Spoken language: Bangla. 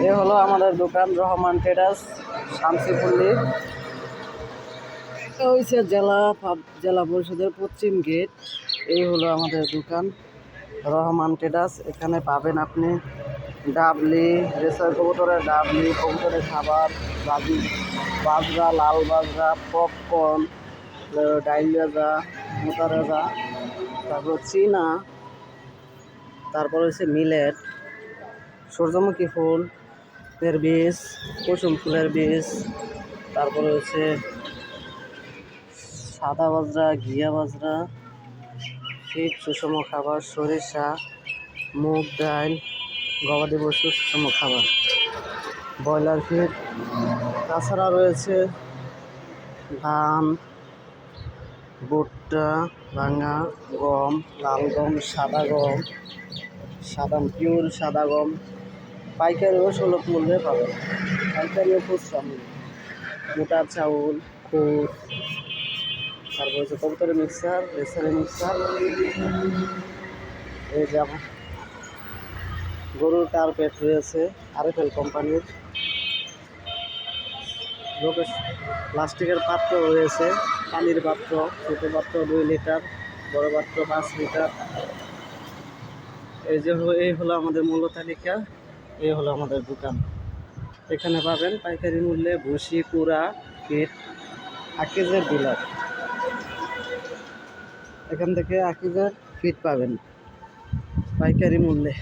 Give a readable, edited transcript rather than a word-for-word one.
এ হলো আমাদের দোকান রহমান ট্রেডার্স, শামসিপল্লী। এটা হচ্ছে জেলা পরিষদের পশ্চিম গেট। এই হলো আমাদের দোকান রহমান ট্রেডার্স। এখানে পাবেন আপনি ডাবলি, রেসার কবুতরের ডাবলি, কবুতরের খাবার, বাজরা, লাল বাজরা, পপকর্ন, ডাইল রাজা, মোটা রাজা, তারপর চীনা, তারপর হচ্ছে মিলেট, সূর্যমুখী ফুল এর বীজ, কুসুম ফুলের বীজ, তারপরে হচ্ছে সাদা বাজরা, ঘিয়া বাজরা, ফিট সুষম খাবার, সরিষা, মুগ ডাল, গবাদি পশু সুষম খাবার, ব্রয়লার ফিট। তাছাড়া রয়েছে ধান, ভুট্টা, ভাঙা গম, লাল গম, পিওর সাদা গম। পাইকারিও সুলভ মূল্যে পাবেন, পাইকারিও খুচরা মূল্য। মোটা চাউল, খুদ, তারপর হচ্ছে কবুতরের মিক্সার, রেসারের মিক্সার। এই যেমন গরুর কার্পেট রয়েছে RFL কোম্পানির। প্লাস্টিকের পাত্র রয়েছে, পানির পাত্র, ছোটো পাত্র 2 লিটার, বড় পাত্র 5 লিটার। এই হলো আমাদের মূল্য তালিকা, এই হলো আমাদের দোকান। এখানে পাবেন পাইকারি মূল্যে ভুসি, কুড়া, ফিট, আকিজের ডিলার। এখান থেকে আকিজের ফিট পাবেন পাইকারি মূল্যে।